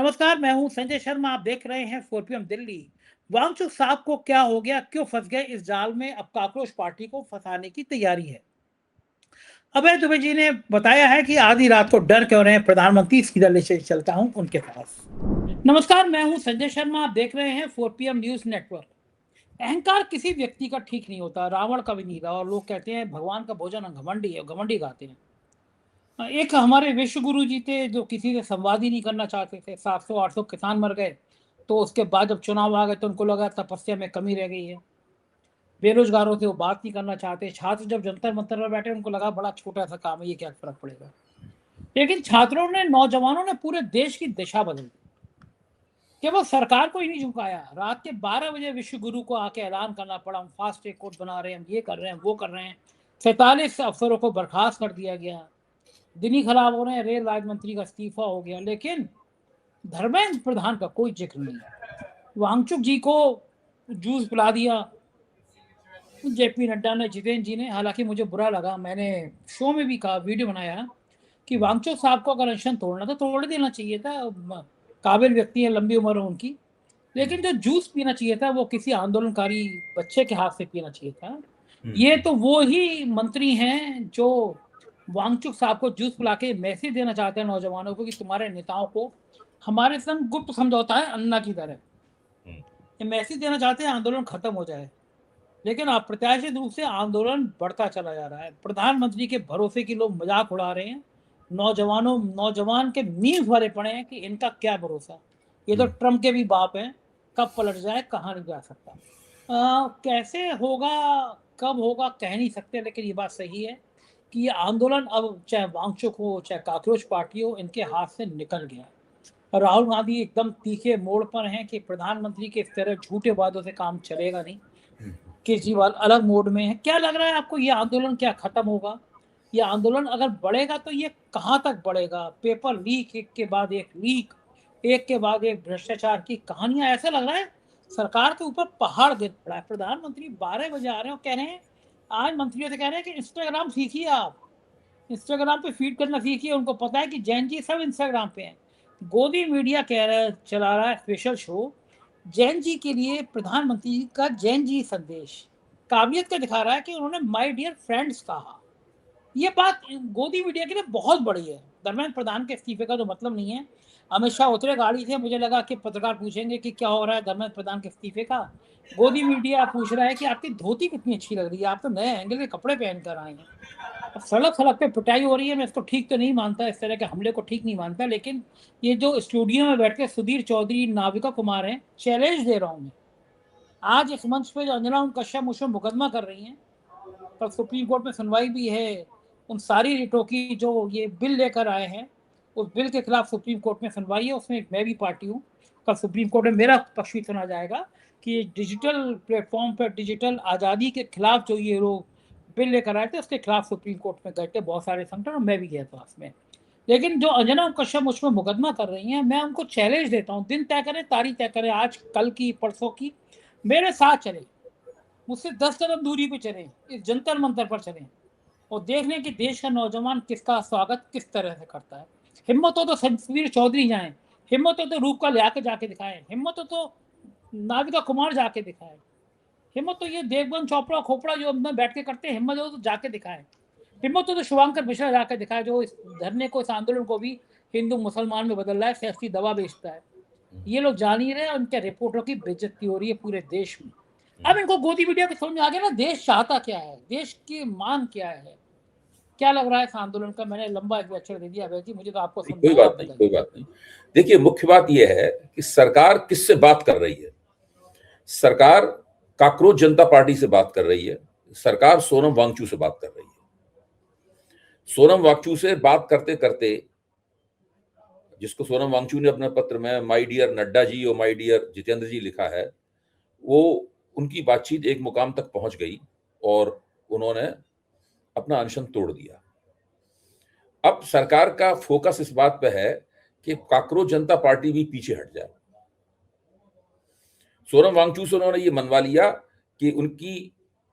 नमस्कार, मैं हूं संजय शर्मा। आप देख रहे हैं 4 PM दिल्ली। वांगचुक साहब को क्या हो गया, क्यों फंस गए इस जाल में? अब कॉकरोच पार्टी को फंसाने की तैयारी है। अभय दुबे जी ने बताया है कि आधी रात को डर क्यों रहे हैं प्रधानमंत्री, सीधा ले चलता हूं उनके पास। नमस्कार, मैं हूं संजय शर्मा। आप देख रहे हैं 4 PM न्यूज नेटवर्क। अहंकार किसी व्यक्ति का ठीक नहीं होता, रावण का भी नहीं था। और लोग कहते हैं भगवान का भोजन घमंडी है, घमंडी गाते हैं। एक हमारे विश्व गुरु जी थे जो किसी से संवाद ही नहीं करना चाहते थे। 700-800 किसान मर गए, तो उसके बाद जब चुनाव आ गए तो उनको लगा तपस्या में कमी रह गई है। बेरोजगारों से वो बात नहीं करना चाहते। छात्र जब जंतर मंतर पर बैठे, उनको लगा बड़ा छोटा सा काम है, ये क्या फर्क पड़ेगा। लेकिन छात्रों ने, नौजवानों ने पूरे देश की दिशा बदल दी। केवल सरकार को ही नहीं झुकाया, रात के 12 बजे विश्व गुरु को आके ऐलान करना पड़ा, हम फास्ट ट्रैक कोर्ट बना रहे हैं, हम ये कर रहे हैं, वो कर रहे हैं। 47 अफसरों को बर्खास्त कर दिया गया। दिन ही खराब हो रहे हैं, रेल राज्य मंत्री का इस्तीफा हो गया। लेकिन धर्मेंद्र प्रधान का कोई जिक्र नहीं। वांगचुक जी को जूस पिला दिया जेपी नड्डा ने, जितेंद्र जी ने। हालांकि मुझे बुरा लगा, मैंने शो में भी कहा, वीडियो बनाया कि वांगचुक साहब को अगर अनशन तोड़ना था तोड़ देना चाहिए था। काबिल व्यक्ति है, लंबी उम्र है उनकी। लेकिन जो जूस पीना चाहिए था वो किसी आंदोलनकारी बच्चे के हाथ से पीना चाहिए था। ये तो वो ही मंत्री हैं जो वांगचुक साहब को जूस पिला के मैसेज देना चाहते हैं नौजवानों को कि तुम्हारे नेताओं को हमारे संग गुप्त समझौता है, अन्ना की तरह। ये मैसेज देना चाहते हैं आंदोलन खत्म हो जाए। लेकिन अप्रत्याशित रूप से आंदोलन बढ़ता चला जा रहा है। प्रधानमंत्री के भरोसे की लोग मजाक उड़ा रहे हैं। नौजवान के मीम्स भरे पड़े हैं कि इनका क्या भरोसा, ये तो ट्रम्प के भी बाप हैं, कब पलट जाए कहाँ नहीं जा सकता। कैसे होगा, कब होगा, कह नहीं सकते। लेकिन ये बात सही है कि ये आंदोलन अब चाहे वांगचुक हो चाहे कॉकरोच पार्टी हो, इनके हाथ से निकल गया। और राहुल गांधी एकदम तीखे मोड़ पर हैं कि प्रधानमंत्री के इस तरह झूठे वादों से काम चलेगा नहीं। केजरीवाल अलग मोड में है। क्या लग रहा है आपको, ये आंदोलन क्या खत्म होगा? ये आंदोलन अगर बढ़ेगा तो ये कहाँ तक बढ़ेगा? पेपर लीक, एक के बाद एक लीक, एक के बाद एक भ्रष्टाचार की कहानियां। ऐसा लग रहा है सरकार के ऊपर पहाड़ गिर पड़ा है। प्रधानमंत्री 12 बजे आ रहे हैं और कह रहे हैं, आज मंत्रियों से कह रहे हैं कि इंस्टाग्राम सीखिए, आप इंस्टाग्राम पे फीड करना सीखिए। उनको पता है कि जैन जी सब इंस्टाग्राम पे हैं। गोदी मीडिया कह रहा है, चला रहा है स्पेशल शो जैन जी के लिए, प्रधानमंत्री का जैन जी संदेश काबिलियत का दिखा रहा है कि उन्होंने माय डियर फ्रेंड्स कहा। ये बात गोदी मीडिया के लिए बहुत बड़ी है। धर्मेंद्र प्रधान के इस्तीफे का तो मतलब नहीं है। अमित शाह उतरे गाड़ी से, मुझे लगा कि पत्रकार पूछेंगे कि क्या हो रहा है धर्मेंद्र प्रधान के इस्तीफे का। गोदी मीडिया पूछ रहा है कि आपकी धोती कितनी अच्छी लग रही है, आप तो नए एंगल के कपड़े पहन कर आए हैं। अब सड़क सड़क पे पिटाई हो रही है। मैं इसको ठीक तो नहीं मानता, इस तरह के हमले को ठीक नहीं मानता। लेकिन ये जो स्टूडियो में बैठ के सुधीर चौधरी, नाविका कुमार हैं, चैलेंज दे रहा हूँ मैं। आज इस मंच पे जो अंजना कश्यप मुझसे मुकदमा कर रही हैं, पर सुप्रीम कोर्ट में सुनवाई भी है उन सारी रिटों की जो ये बिल लेकर आए हैं। उस बिल के खिलाफ सुप्रीम कोर्ट में सुनवाई है, उसमें मैं भी पार्टी हूँ। कल सुप्रीम कोर्ट में मेरा पक्ष भी सुना जाएगा कि डिजिटल प्लेटफॉर्म पर डिजिटल आज़ादी के खिलाफ जो ये लोग बिल लेकर आए थे, उसके खिलाफ सुप्रीम कोर्ट में गए थे बहुत सारे संगठन, और मैं भी गया था उसमें। लेकिन जो अंजना कश्यप मुझ पर मुकदमा कर रही हैं, मैं उनको चैलेंज देता हूँ, दिन तय करें, तारीख तय करें, आज कल की परसों की, मेरे साथ चले, मुझसे 10 कदम दूरी पे चलें, इस जंतर मंतर पर चलें और देख लें कि देश का नौजवान किसका स्वागत किस तरह से करता है। हिम्मत हो तो सुधीर चौधरी जाएं, हिम्मत हो तो रूप का जाके दिखाएं, हिम्मत हो तो नाविका कुमार जाके दिखाएं, हिम्मत तो ये देवगन चोपड़ा खोपड़ा जो अंदर बैठ के करते हैं, हिम्मत हो तो जाके दिखाएं। हिम्मत हो तो शुभंकर मिश्रा जाकर दिखाए, जो इस धरने को, इस आंदोलन को भी हिंदू मुसलमान में बदल रहा है, सियासी दवा बेचता है। ये लोग जान ही रहे हैं, उनके रिपोर्टरों की बेइज्जती हो रही है पूरे देश में। अब इनको गोदी मीडिया के समझ में आ गया ना, देश चाहता क्या है, देश की मांग क्या है। क्या लग रहा है इस आंदोलन का? मैंने लंबा एक लेक्चर दे दिया अभय जी, मुझे तो आपको कोई बात नहीं, कोई बात नहीं। देखिए, मुख्य बात यह है कि सरकार किससे बात कर रही है। सरकार कॉकरोच जनता पार्टी से बात कर रही है। सरकार सोनम वांगचू से बात कर रही है। सोनम वांगचू से बात करते करते, जिसको सोनम वांगचू ने अपने पत्र में माय डियर नड्डा जी और माय डियर जितेंद्र जी लिखा है, वो उनकी बातचीत एक मुकाम तक पहुंच गई और उन्होंने अपना अनशन तोड़ दिया। अब सरकार का फोकस इस बात पे है कि कॉकरोच जनता पार्टी भी पीछे हट जाए। सोनम वांगचू से उन्होंने ये मनवा लिया कि उनकी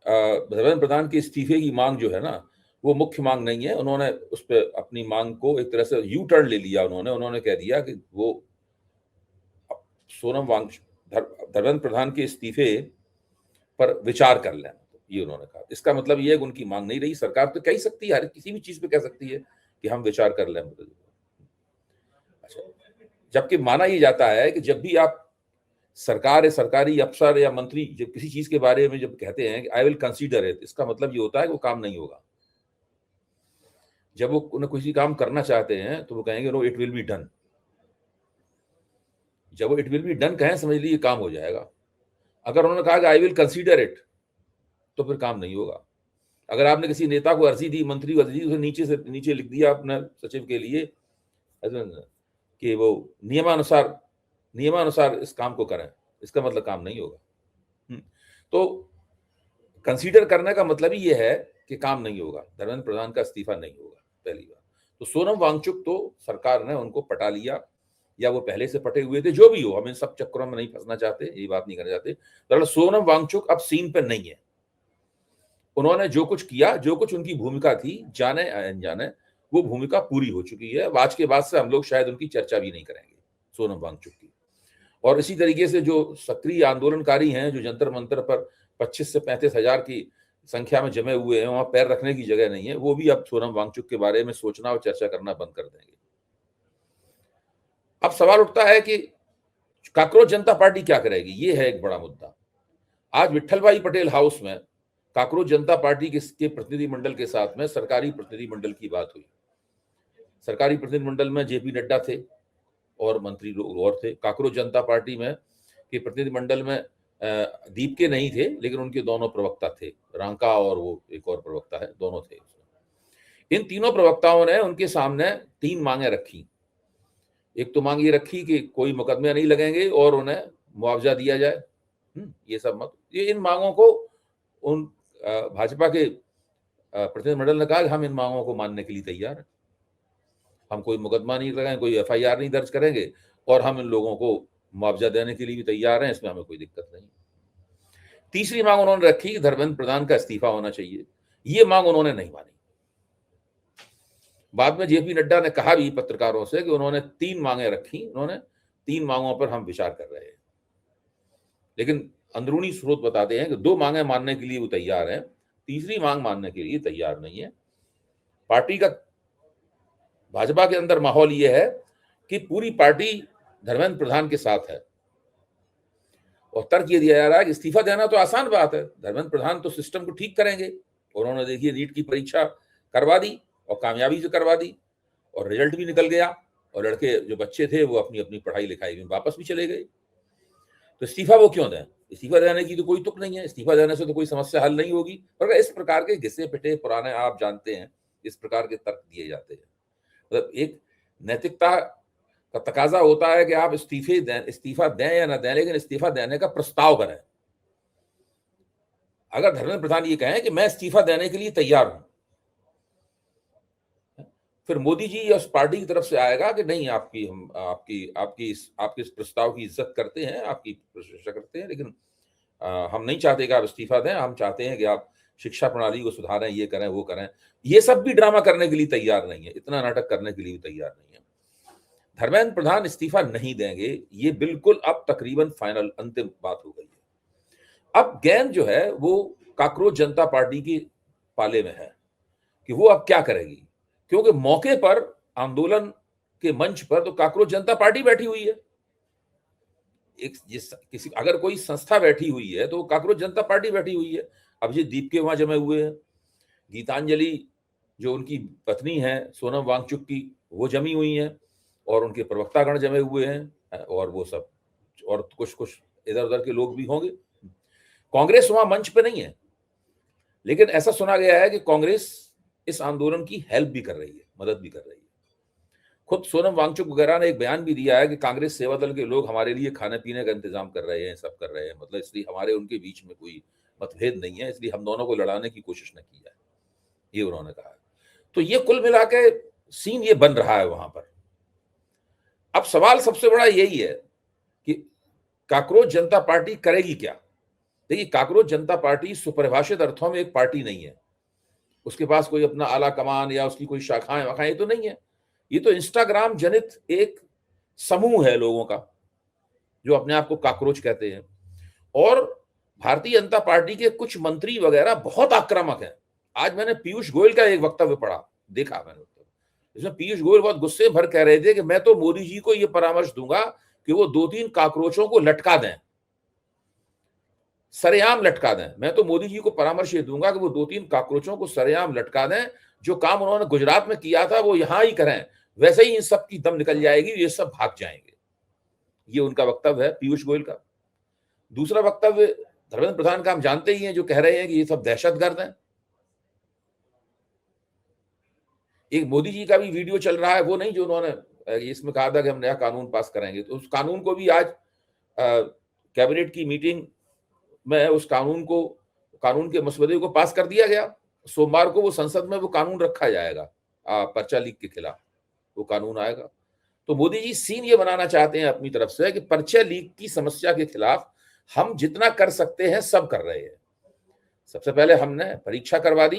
धर्मेंद्र प्रधान के इस्तीफे की मांग जो है ना, वो मुख्य मांग नहीं है। उन्होंने उस पर अपनी मांग को एक तरह से यू टर्न ले लिया। उन्होंने कह दिया कि वो सोनम धर्मेंद्र प्रधान के इस्तीफे पर विचार कर लें, ये उन्होंने कहा। इसका मतलब ये है कि उनकी मांग नहीं रही। सरकार तो कह ही सकती है, हर किसी भी चीज पे कह सकती है कि हम विचार कर लें। अच्छा, जबकि माना ये जाता है कि जब भी आप सरकार या सरकारी अफसर या मंत्री जब किसी चीज के बारे में जब कहते हैं कि आई विल कंसीडर इट, इसका मतलब ये होता है कि वो काम नहीं होगा। जब वो किसी काम करना चाहते हैं तो वो कहेंगे no it will be done. जब वो इट विल बी डन कहें, समझ लीजिए काम हो जाएगा। अगर उन्होंने कहा कि आई विल कंसीडर इट, तो फिर काम नहीं होगा। अगर आपने किसी नेता को अर्जी दी, मंत्री को अर्जी दी, उसे नीचे से नीचे लिख दिया अपने सचिव के लिए कि वो नियमानुसार इस काम को करें, इसका मतलब काम नहीं होगा। तो कंसीडर करने का मतलब ही ये है कि काम नहीं होगा, धर्मेंद्र प्रधान का इस्तीफा नहीं होगा, पहली बात। तो सोनम वांगचुक तो सरकार ने उनको पटा लिया, या वो पहले से पटे हुए थे, जो भी हो, हम इन सब चक्करों में नहीं फंसना चाहते, ये बात नहीं करना चाहते। दरअसल सोनम वांगचुक अब सीन पर नहीं है। उन्होंने जो कुछ किया, जो कुछ उनकी भूमिका थी, जाने अनजाने, वो भूमिका पूरी हो चुकी है। आज के बाद से हम लोग शायद उनकी चर्चा भी नहीं करेंगे, सोनम वांगचुक की। और इसी तरीके से जो सक्रिय आंदोलनकारी हैं, जो जंतर मंतर पर 25 से 35 हजार की संख्या में जमे हुए हैं, वहां पैर रखने की जगह नहीं है, वो भी अब सोनम वांगचुक के बारे में सोचना और चर्चा करना बंद कर देंगे। अब सवाल उठता है कि कांग्रेस जनता पार्टी क्या करेगी, ये है एक बड़ा मुद्दा। आज विट्ठल भाई पटेल हाउस में कांग्रेस जनता पार्टी के प्रतिनिधिमंडल के साथ में सरकारी प्रतिनिधिमंडल की बात हुई। सरकारी प्रतिनिधिमंडल में जेपी नड्डा थे और मंत्री लोग और थे। कांग्रेस जनता पार्टी में के प्रतिनिधिमंडल में दीप के नहीं थे, लेकिन उनके दोनों प्रवक्ता थे, रांका और वो एक और प्रवक्ता है, दोनों थे। इन तीनों प्रवक्ताओं ने उनके सामने 3 मांगे रखी। एक तो मांग ये रखी कि कोई मुकदमे नहीं लगेंगे और उन्हें मुआवजा दिया जाए। ये सब मत, ये इन मांगों को उन भाजपा के प्रतिनिधिमंडल ने कहा कि हम इन मांगों को मानने के लिए तैयार हैं। हम कोई मुकदमा नहीं लगाएंगे, कोई एफआईआर नहीं दर्ज करेंगे, और हम इन लोगों को मुआवजा देने के लिए भी तैयार हैं, इसमें हमें कोई दिक्कत नहीं। तीसरी मांग उन्होंने रखी कि धर्मेंद्र प्रधान का इस्तीफा होना चाहिए। ये मांग उन्होंने नहीं मानी। बाद में जेपी नड्डा ने कहा भी पत्रकारों से कि उन्होंने 3 मांगे रखी, उन्होंने 3 मांगों पर हम विचार कर रहे हैं। लेकिन अंदरूनी स्रोत बताते हैं कि 2 मांगे मानने के लिए वो तैयार हैं, तीसरी मांग मानने के लिए तैयार नहीं है। पार्टी का, भाजपा के अंदर माहौल ये है कि पूरी पार्टी धर्मेंद्र प्रधान के साथ है, और तर्क ये दिया जा रहा है कि इस्तीफा देना तो आसान बात है, धर्मेंद्र प्रधान तो सिस्टम को ठीक करेंगे। उन्होंने देखिए नीट की परीक्षा करवा दी और कामयाबी से करवा दी, और रिजल्ट भी निकल गया, और लड़के जो बच्चे थे वो अपनी अपनी पढ़ाई लिखाई में वापस भी चले गए। तो इस्तीफा वो क्यों दें? इस्तीफा देने की तो कोई तुक नहीं है, इस्तीफा देने से तो कोई समस्या हल नहीं होगी। और इस प्रकार के घिसे पिटे पुराने, आप जानते हैं, इस प्रकार के तर्क दिए जाते हैं। मतलब एक नैतिकता का तकाजा होता है कि आप इस्तीफा दें या ना दें, लेकिन इस्तीफा देने का प्रस्ताव करें। अगर धर्मेंद्र प्रधान ये कहें कि मैं इस्तीफा देने के लिए तैयार हूं, फिर मोदी जी या उस पार्टी की तरफ से आएगा कि नहीं, आपकी इस प्रस्ताव की इज्जत करते हैं, आपकी प्रशंसा करते हैं, लेकिन हम नहीं चाहते कि आप इस्तीफा दें, हम चाहते हैं कि आप शिक्षा प्रणाली को सुधारें, ये करें, वो करें। ये सब भी ड्रामा करने के लिए तैयार नहीं है, इतना नाटक करने के लिए भी तैयार नहीं है। धर्मेंद्र प्रधान इस्तीफा नहीं देंगे, ये बिल्कुल अब तकरीबन फाइनल, अंतिम बात हो गई है। अब गेंद जो है वो कांग्रेस जनता पार्टी के पाले में है कि वो अब क्या करेगी, क्योंकि मौके पर आंदोलन के मंच पर तो कांग्रेस जनता पार्टी बैठी हुई है। अगर कोई संस्था बैठी हुई है तो कांग्रेस जनता पार्टी बैठी हुई है। अब ये दीप के वहां जमे हुए हैं, गीतांजलि जो उनकी पत्नी है सोनम वांगचुक की, वो जमी हुई हैं, और उनके प्रवक्तागण जमे हुए हैं, और वो सब, और कुछ इधर उधर के लोग भी होंगे। कांग्रेस वहां मंच पे नहीं है, लेकिन ऐसा सुना गया है कि कांग्रेस इस आंदोलन की हेल्प भी कर रही है, मदद भी कर रही है। खुद सोनम वांगचुक वगैरह ने एक बयान भी दिया है कि कांग्रेस सेवा दल के लोग हमारे लिए खाने पीने का इंतजाम कर रहे हैं, सब कर रहे हैं, मतलब इसलिए हमारे उनके बीच में कोई मतभेद नहीं है, इसलिए हम दोनों को लड़ाने की कोशिश न की जाए, ये उन्होंने कहा। तो ये कुल मिला के सीन ये बन रहा है वहां पर। अब सवाल सबसे बड़ा यही है कि कांग्रेस जनता पार्टी करेगी क्या। देखिए, कांग्रेस जनता पार्टी सुपरिभाषित अर्थों में एक पार्टी नहीं है, उसके पास कोई अपना आला कमान या उसकी कोई शाखाएं वाखाएं तो नहीं है। ये तो इंस्टाग्राम जनित एक समूह है लोगों का, जो अपने आप को काकरोच कहते हैं, और भारतीय जनता पार्टी के कुछ मंत्री वगैरह बहुत आक्रामक हैं। आज मैंने पीयूष गोयल का एक वक्तव्य पढ़ा, देखा मैंने, इसमें पीयूष गोयल बहुत गुस्से भर कह रहे थे कि मैं तो मोदी जी को यह परामर्श दूंगा कि वो 2-3 काकरोचों को लटका दें, सरेआम लटका दें। मैं तो मोदी जी को परामर्श ये दूंगा कि वो 2-3 काकरोचों को सरेआम लटका दें। जो काम उन्होंने गुजरात में किया था वो यहां ही करें, वैसे ही इन सब की दम निकल जाएगी, ये सब भाग जाएंगे। ये उनका वक्तव्य है पीयूष गोयल का। दूसरा वक्तव्य धर्मेंद्र प्रधान का हम जानते ही हैं, जो कह रहे हैं कि ये सब दहशतगर्द हैं। एक मोदी जी का भी वीडियो चल रहा है, वो नहीं जो उन्होंने इसमें कहा था कि हम नया कानून पास करेंगे, तो उस कानून को भी आज कैबिनेट की मीटिंग में उस कानून के मसवदे को पास कर दिया गया। सोमवार को वो संसद में वो कानून रखा जाएगा, पर्चा लीक के खिलाफ वो कानून आएगा। तो मोदी जी सीन ये बनाना चाहते हैं अपनी तरफ से कि पर्चा लीक की समस्या के खिलाफ हम जितना कर सकते हैं सब कर रहे हैं। सबसे पहले हमने परीक्षा करवा दी,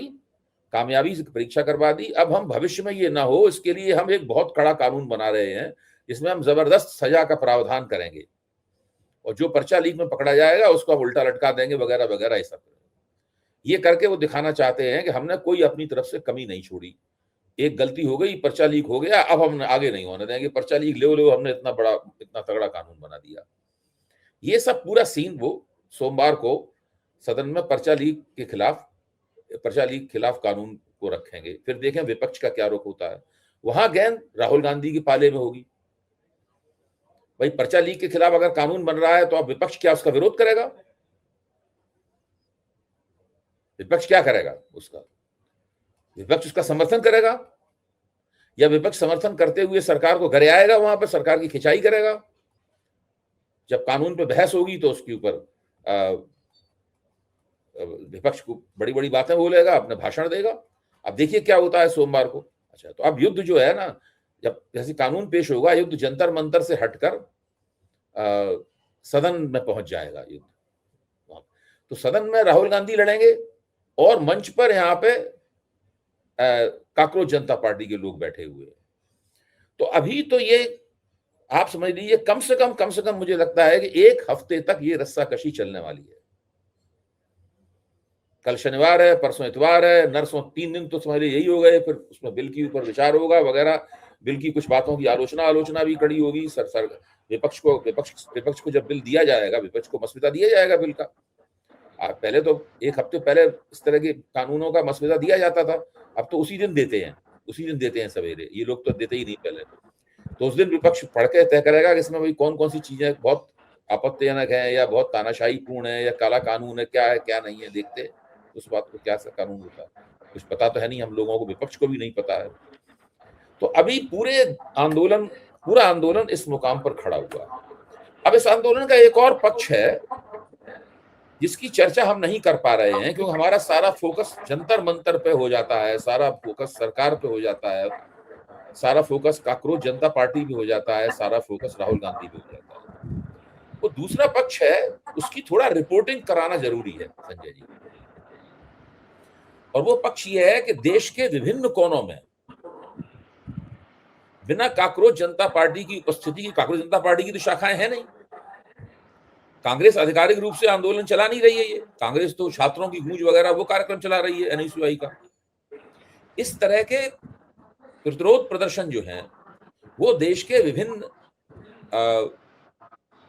कामयाबी से परीक्षा करवा दी। अब हम भविष्य में ये ना हो, इसके लिए हम एक बहुत कड़ा कानून बना रहे हैं, जिसमें हम जबरदस्त सजा का प्रावधान करेंगे, और जो पर्चा लीक में पकड़ा जाएगा उसको हम उल्टा लटका देंगे वगैरह वगैरह। ये सब ये करके वो दिखाना चाहते हैं कि हमने कोई अपनी तरफ से कमी नहीं छोड़ी। एक गलती हो गई, पर्चा लीक हो गया, अब हम आगे नहीं होने देंगे, पर्चा लीक ले हमने इतना तगड़ा कानून बना दिया। ये सब पूरा सीन वो सोमवार को सदन में पर्चा लीक खिलाफ कानून को रखेंगे। फिर देखें विपक्ष का क्या रुख होता है। वहां गेंद राहुल गांधी के पाले में होगी। भाई, पर्चा लीक के खिलाफ अगर कानून बन रहा है तो अब विपक्ष क्या उसका विरोध करेगा? विपक्ष क्या करेगा? विपक्ष उसका समर्थन करेगा, या विपक्ष समर्थन करते हुए सरकार को घरे आएगा, वहां पर सरकार की खिंचाई करेगा? जब कानून पे बहस होगी तो उसके ऊपर विपक्ष को बड़ी बड़ी बातें बोलेगा, अपने भाषण देगा। अब देखिए क्या होता है सोमवार को। अच्छा, तो अब युद्ध जो है ना, जब जैसे कानून पेश होगा, युद्ध जंतर मंतर से हटकर सदन में पहुंच जाएगा युद्ध। तो सदन में राहुल गांधी लड़ेंगे और मंच पर यहाँ पे काकरोच जनता पार्टी के लोग बैठे हुए हैं। तो अभी तो ये आप समझ लीजिए कम से कम मुझे लगता है कि 1 हफ्ते तक ये रस्साकशी चलने वाली है। कल शनिवार है, परसों इतवार है, नरसों 3 दिन तो समझ लीजिए यही हो गए। फिर उसमें बिल के ऊपर विचार होगा वगैरह, बिल की कुछ बातों की आलोचना भी कड़ी होगी। विपक्ष को जब बिल दिया जाएगा, विपक्ष को मसविदा दिया जाएगा बिल का। पहले तो 1 हफ्ते पहले इस तरह के कानूनों का मसविदा दिया जाता था, अब तो उसी दिन देते हैं सवेरे। ये लोग तो देते ही नहीं पहले। तो उस दिन विपक्ष पढ़ के तय करेगा कि इसमें भाई कौन कौन सी चीजें बहुत आपत्तिजनक है, या बहुत तानाशाहीपूर्ण है, या काला कानून है, क्या है क्या नहीं है। देखते उस बात को, क्या सा कानून होता है कुछ पता तो है नहीं हम लोगों को, विपक्ष को भी नहीं पता है। तो अभी पूरा आंदोलन इस मुकाम पर खड़ा हुआ। अब इस आंदोलन का एक और पक्ष है जिसकी चर्चा हम नहीं कर पा रहे हैं, क्योंकि हमारा सारा फोकस जंतर मंतर पे हो जाता है, सारा फोकस सरकार पे हो जाता है, सारा फोकस काकरोच जनता पार्टी पे हो जाता है, सारा फोकस राहुल गांधी पे हो जाता है। वो दूसरा पक्ष है, उसकी थोड़ा रिपोर्टिंग कराना जरूरी है संजय जी। और वो पक्ष ये है कि देश के विभिन्न कोनों में बिना काकरोच जनता पार्टी की उपस्थिति की, काकरोच जनता पार्टी की तो शाखाएं हैं नहीं। कांग्रेस आधिकारिक रूप से आंदोलन चला नहीं रही है। ये कांग्रेस तो छात्रों की गूंज वगैरह वो कार्यक्रम चला रही है, एनएसयूआई का। इस तरह के प्रतिरोध प्रदर्शन जो हैं वो देश के विभिन्न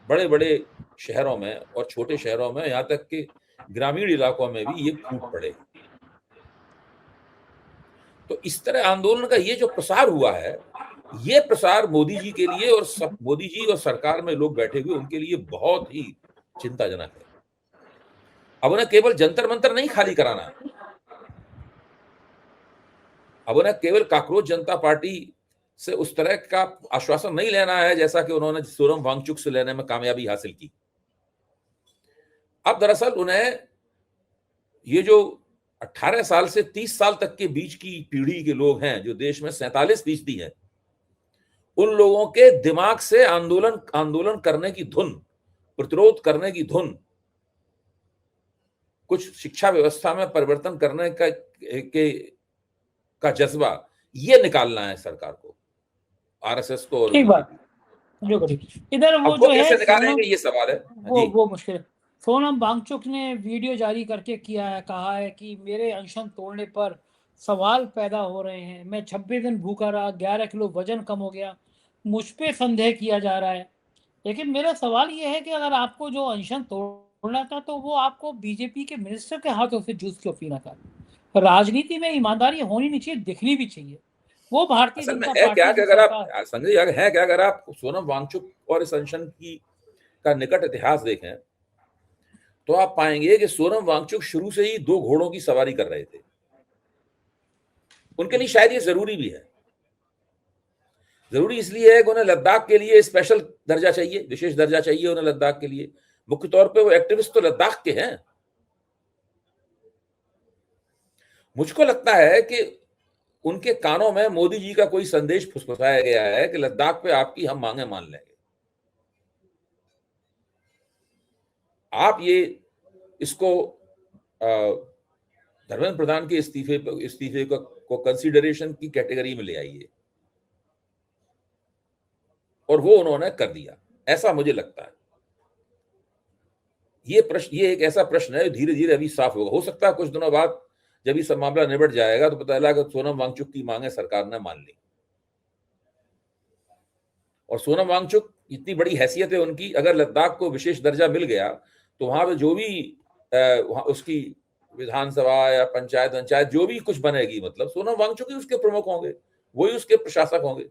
बड़े बड़े शहरों में और छोटे शहरों में, यहां तक कि ग्रामीण इलाकों में भी ये फूट पड़े। तो इस तरह आंदोलन का ये जो प्रसार हुआ है, ये प्रसार मोदी जी के लिए और मोदी जी और सरकार में लोग बैठे हुए उनके लिए बहुत ही चिंताजनक है। अब उन्हें केवल जंतर मंतर नहीं खाली कराना है, अब उन्हें केवल काकरोच जनता पार्टी से उस तरह का आश्वासन नहीं लेना है जैसा कि उन्होंने सोनम वांगचुक से लेने में कामयाबी हासिल की। अब दरअसल उन्हें ये जो 18 साल से 30 साल तक के बीच की पीढ़ी के लोग हैं, जो देश में 47% हैं, उन लोगों के दिमाग से आंदोलन करने की धुन, प्रतिरोध करने की धुन, कुछ शिक्षा व्यवस्था में परिवर्तन करने का जज्बा, ये निकालना है सरकार को, आरएसएस को। ठीक बात। जो करी इधर वो अब वो जो है कैसे सोनम, निकालेंगे ये सवाल है। हाँ जी। वो मुश्किल है। सोनम वांगचुक ने वीडियो जारी करके किया है, कहा है कि मेरे अनशन तोड़ने पर सवाल पैदा हो रहे हैं, मैं 26 दिन भूखा रहा, 11 किलो वजन कम हो गया, मुझ पे संदेह किया जा रहा है। लेकिन मेरा सवाल ये है कि अगर आपको जो अनशन तोड़ना था तो वो आपको बीजेपी के मिनिस्टर के हाथों से जूस क्यों पीना था? राजनीति में ईमानदारी होनी नहीं चाहिए, दिखनी भी चाहिए। वो भारतीय असल में जनता है क्या पार्टी कि की अगर सरकार। आप संजय जी, है क्या, अगर आप सोनम वांगचुक और इस अनशन की का निकट इतिहास देखें तो आप पाएंगे कि सोनम वांगचुक शुरू से ही दो घोड़ों की सवारी कर रहे थे। उनके लिए शायद ये जरूरी भी है। जरूरी इसलिए है कि उन्हें लद्दाख के लिए स्पेशल दर्जा चाहिए, विशेष दर्जा चाहिए उन्हें लद्दाख के लिए। मुख्य तौर पे वो एक्टिविस्ट तो लद्दाख के हैं। मुझको लगता है कि उनके कानों में मोदी जी का कोई संदेश फुसफुसाया गया है कि लद्दाख पे आपकी हम मांगे मान लेंगे। आप ये इसको धर्मेंद्र प्रधान के इस्तीफे को कंसीडरेशन की कैटेगरी में ले आइए, और वो उन्होंने कर दिया, ऐसा मुझे लगता है। ये एक ऐसा प्रश्न है धीरे धीरे अभी साफ होगा। हो सकता है कुछ दिनों बाद जब ये सब मामला निबट जाएगा तो पता चला कि सोनम वांगचुक की मांगे सरकार ने मान ली। और सोनम वांगचुक इतनी बड़ी हैसियत है उनकी, अगर लद्दाख को विशेष दर्जा मिल गया तो वहां पे जो भी वहां उसकी विधानसभा या पंचायत जो भी कुछ बनेगी, मतलब सोनम वांगचुक ही उसके प्रमुख होंगे, वही उसके प्रशासक होंगे,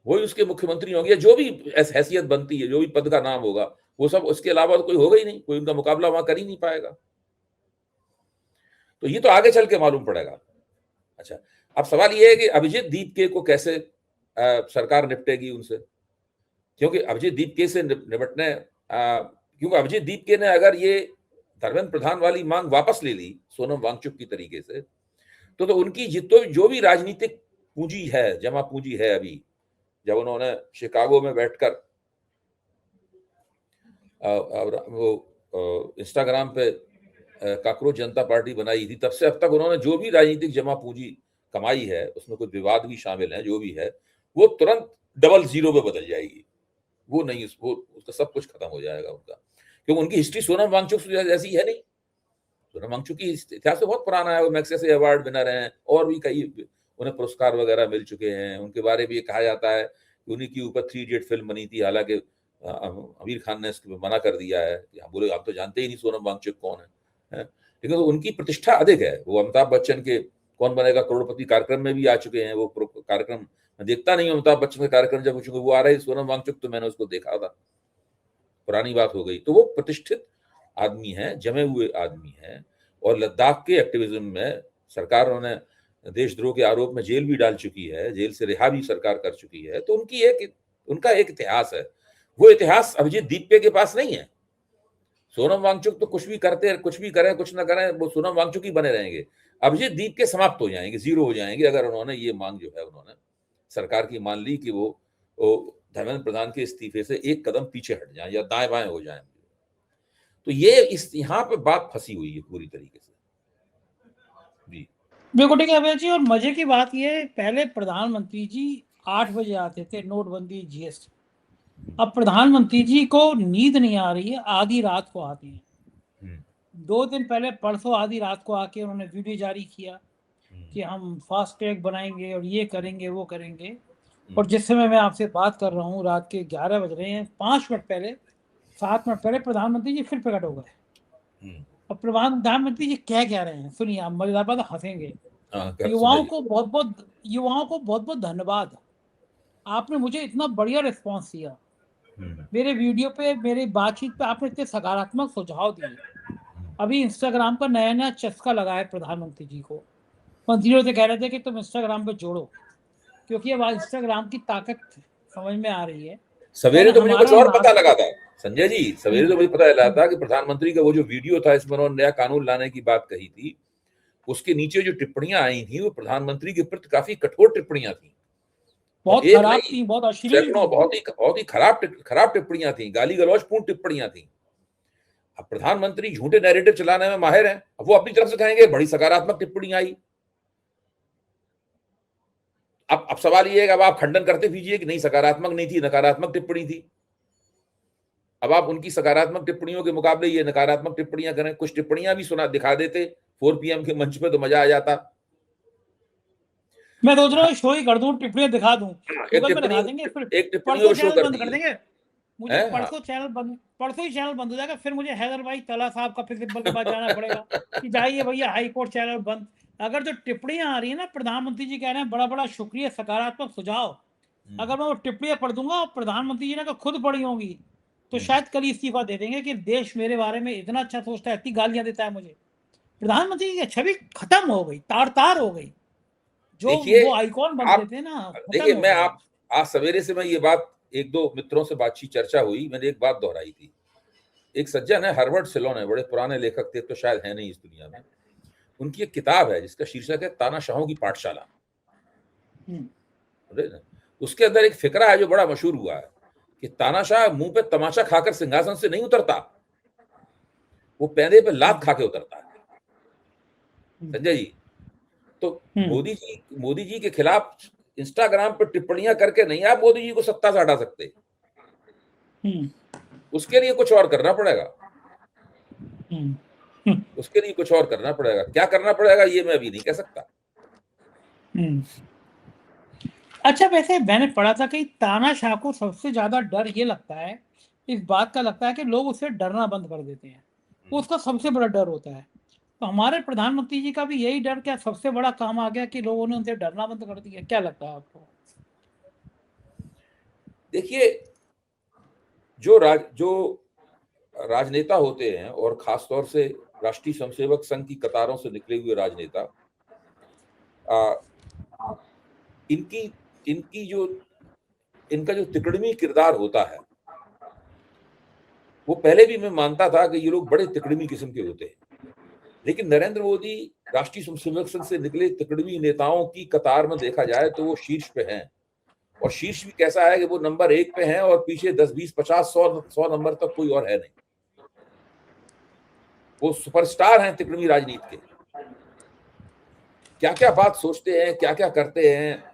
वही उसके मुख्यमंत्री होंगे, जो भी हैसियत बनती है, जो भी पद का नाम होगा, वो सब उसके अलावा तो कोई होगा ही नहीं, कोई उनका मुकाबला वहां कर ही नहीं पाएगा। तो ये तो आगे चल के मालूम पड़ेगा। अच्छा, अब सवाल ये है कि अभिजीत दीपके को कैसे सरकार निपटेगी उनसे, क्योंकि अभिजीत दीपके से निपटने क्योंकि अभिजीत दीपके ने अगर ये धर्मेंद्र प्रधान वाली मांग वापस ले ली सोनम वांगचुक की तरीके से, तो उनकी जो भी राजनीतिक पूंजी है, जमा पूंजी है, अभी जब उन्होंने शिकागो में बैठकर वो इंस्टाग्राम पे काकरोच जनता पार्टी बनाई थी, तब से अब तक उन्होंने जो भी राजनीतिक जमा पूंजी कमाई है, उसमें कुछ विवाद भी शामिल है, जो भी है वो तुरंत डबल जीरो पे बदल जाएगी। वो नहीं, उसका सब कुछ खत्म हो जाएगा उनका, क्योंकि उनकी हिस्ट्री सोनम वांगचुक जैसी है नहीं। सोनम वांगचुक की इतिहास तो बहुत पुराना है, वो मैग्सेसे अवार्ड विनर हैं, और भी कई उन्हें पुरस्कार वगैरह मिल चुके हैं। उनके बारे में ये कहा जाता है कि उन्हीं के ऊपर 3 इडियट फिल्म बनी थी, हालांकि आमिर खान ने इसको मना कर दिया है कि हम बोले आप तो जानते ही नहीं सोनम वांगचुक कौन है? लेकिन तो उनकी प्रतिष्ठा अधिक है। वो अमिताभ बच्चन के कौन बनेगा करोड़पति कार्यक्रम में भी आ चुके हैं। वो कार्यक्रम मैं देखता नहीं हूँ, अमिताभ बच्चन का कार्यक्रम जब वो आ रहे सोनम वांगचुक तो मैंने उसको देखा था, पुरानी बात हो गई। तो वो प्रतिष्ठित आदमी है, जमे हुए आदमी है, और लद्दाख के एक्टिविज्म में सरकार उन्हें देशद्रोह के आरोप में जेल भी डाल चुकी है, जेल से रिहा भी सरकार कर चुकी है। तो उनका एक इतिहास है। वो इतिहास अभिजीत दीपके के पास नहीं है। सोनम वांगचुक तो कुछ भी करते, कुछ भी करें, कुछ ना करें, वो सोनम वांगचुक ही बने रहेंगे। अभिजीत दीपके समाप्त हो जाएंगे, जीरो हो जाएंगे, अगर उन्होंने ये मांग जो है उन्होंने सरकार की मान ली कि वो धर्मेंद्र प्रधान के इस्तीफे से एक कदम पीछे हट जाए या दाएं बाएं हो जाए। तो ये यहाँ पे बात फंसी हुई है पूरी तरीके से। जी बिल्कुल ठीक है अभय जी। और मजे की बात ये है, पहले प्रधानमंत्री जी 8 बजे आते थे, नोटबंदी जीएसटी। अब प्रधानमंत्री जी को नींद नहीं आ रही है, आधी रात को आती है। 2 दिन पहले परसों आधी रात को आके उन्होंने वीडियो जारी किया कि हम फास्ट ट्रैक बनाएंगे और ये करेंगे वो करेंगे। और जिस समय मैं आपसे बात कर रहा हूँ, रात के 11 बज रहे हैं, 5 मिनट पहले, 7 मिनट पहले प्रधानमंत्री जी फिर प्रकट हो गए। अब प्रधानमंत्री जी क्या रहे हैं, सुनिए, आप मजेदार बात, हंसेंगे। युवाओं को बहुत बहुत धन्यवाद, आपने मुझे इतना बढ़िया रिस्पांस दिया मेरे वीडियो पे, मेरी बातचीत पे, आपने इतने सकारात्मक सुझाव दिए। अभी इंस्टाग्राम का नया नया चस्का लगा है प्रधानमंत्री जी को। मंत्रियों से कह रहे थे कि तुम इंस्टाग्राम पे जोड़ो, क्योंकि अब इंस्टाग्राम की ताकत समझ में आ रही है। सवेरे तो मुझे कुछ और पता लगा था संजय जी, सवेरे तो मुझे पता लगा था कि प्रधानमंत्री का वो जो वीडियो था, इसमें उन्होंने नया कानून लाने की बात कही थी, उसके नीचे जो टिप्पणियां आई थी वो प्रधानमंत्री के प्रति काफी कठोर टिप्पणियां थी, बहुत खराब थी, बहुत अश्लील थी, बहुत ही खराब टिप्पणियां थी, गाली गलौजपूर्ण टिप्पणियां थी। अब प्रधानमंत्री झूठे नैरेटिव चलाने में माहिर हैं, अब वो अपनी तरफ से कहेंगे बड़ी सकारात्मक टिप्पणी आई। अब सवाल ये है कि अब आप खंडन करते दीजिए कि नहीं, सकारात्मक नहीं थी, नकारात्मक टिप्पणी थी। अब आप उनकी सकारात्मक टिप्पणियों के मुकाबले ये नकारात्मक टिप्पणियां करें, कुछ टिप्पणियां भी सुना दिखा देते 4 PM के मंच पे तो मजा आ जाता। मैं सोच रहा हूँ शो ही कर दूं, टिप्पणियां दिखा दूं, गूगल पे दिखा देंगे, फिर एक टिप्पणी परसों को शो चैनल कर बंद कर दी देंगे मुझे, है। परसों ही चैनल बंद हो जाएगा, फिर मुझे हैदर भाई तला साहब का प्रिंसिपल के पास जाना पड़ेगा कि जाइए भैया हाई कोर्ट चैनल बंद। अगर जो टिप्पणियां आ रही है ना, प्रधानमंत्री जी कह रहे हैं बड़ा बड़ा शुक्रिया, सकारात्मक सुझाव, अगर मैं वो टिप्पणियां पढ़ दूंगा और प्रधानमंत्री जी ने खुद पढ़ी होंगी तो शायद कल इस्तीफा दे देंगे कि देश मेरे बारे में इतना अच्छा सोचता है, इतनी गालियां देता है मुझे। प्रधानमंत्री की छवि खत्म हो गई, तार हो गई, जो वो आइकॉन बनते थे ना। देखिए, मैं आज सवेरे से मैं ये बात, एक दो मित्रों से बातचीत चर्चा हुई, मैंने एक बात दोहराई थी। एक सज्जन है हर्बर्ट सिलोन है, बड़े पुराने लेखक थे, तो शायद है नहीं इस दुनिया में। उनकी एक किताब है जिसका शीर्षक है तानाशाहों की पाठशाला। उसके अंदर एक फिक्रा है जो बड़ा मशहूर हुआ है कि तानाशाह मुंह पे तमाचा खाकर सिंहासन से नहीं उतरता, वो पैदे पे लात खा के उतरता है। संजय जी, तो मोदी जी के खिलाफ इंस्टाग्राम पर टिप्पणियां करके नहीं आप मोदी जी को सत्ता से हटा सकते, उसके लिए कुछ और करना पड़ेगा। उसके लिए कुछ और करना पड़ेगा, क्या करना पड़ेगा ये मैं अभी नहीं कह सकता। अच्छा, वैसे मैंने पढ़ा था कि तानाशाह को सबसे ज्यादा डर ये लगता है, इस बात का लगता है कि लोग उससे डरना बंद कर देते हैं, उसका सबसे बड़ा डर होता है। तो हमारे प्रधानमंत्री जी का भी यही डर क्या सबसे बड़ा काम आ गया कि लोगों ने उनसे डरना बंद कर दिया? क्या लगता है आपको? देखिए, जो राजनेता होते हैं और खासतौर से राष्ट्रीय स्वयंसेवक संघ की कतारों से निकले हुए राजनेता, इनका जो तिकड़मी किरदार होता है, वो पहले भी मैं मानता था कि ये लोग बड़े तिकड़मी किस्म के होते हैं, लेकिन नरेंद्र मोदी राष्ट्रीय स्वयंसेवक संघ से निकले तिकड़मी नेताओं की कतार में देखा जाए तो वो शीर्ष पे हैं। और शीर्ष भी कैसा है कि वो नंबर 1 पे हैं और पीछे 10, 20, 50, 100 नंबर तक कोई और है नहीं। वो सुपरस्टार हैं तिकड़मी राजनीति के। क्या क्या बात सोचते हैं, क्या क्या करते हैं,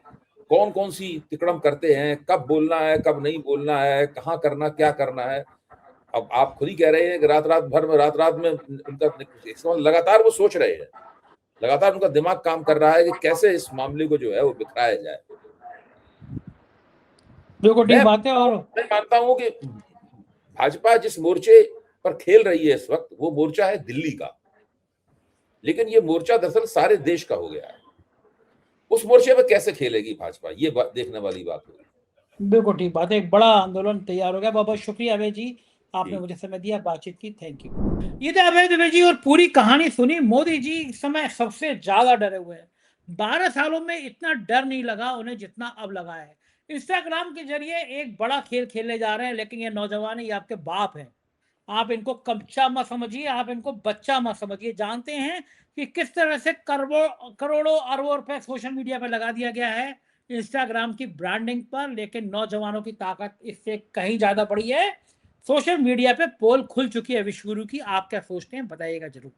कौन कौन सी तिकड़म करते हैं, कब बोलना है कब नहीं बोलना है, कहाँ करना क्या करना है। अब आप खुद ही कह रहे हैं कि रात रात में उनका लगातार वो सोच रहे हैं, लगातार उनका दिमाग काम कर रहा है कि कैसे इस मामले को जो है वो बिखराया जाए। मैं मानता हूं कि भाजपा जिस मोर्चे पर खेल रही है इस वक्त, वो मोर्चा है दिल्ली का, लेकिन ये मोर्चा दरअसल सारे देश का हो गया है। उस मोर्चे पर कैसे खेलेगी भाजपा, ये देखने वाली बात होगी। बिल्कुल ठीक बात है, एक बड़ा आंदोलन तैयार हो गया। बहुत बहुत शुक्रिया अभय जी, आपने मुझे समय दिया, बातचीत की, थैंक यू। ये थे अभय दुबे जी और पूरी कहानी सुनी। मोदी जी इस समय सबसे ज्यादा डरे हुए हैं। 12 सालों में इतना डर नहीं लगा उन्हें जितना अब लगा है। इंस्टाग्राम के जरिए एक बड़ा खेल खेलने जा रहे हैं, लेकिन ये नौजवान ये आपके बाप हैं। आप इनको कच्चा मत समझिए, आप इनको बच्चा मत समझिए। जानते हैं कि किस तरह से करोड़ों अरबों रुपए सोशल मीडिया पर लगा दिया गया है इंस्टाग्राम की ब्रांडिंग पर, लेकिन नौजवानों की ताकत इससे कहीं ज्यादा बड़ी है। सोशल मीडिया पे पोल खुल चुकी है विश्व गुरु की, आप क्या सोचते हैं बताइएगा जरूर।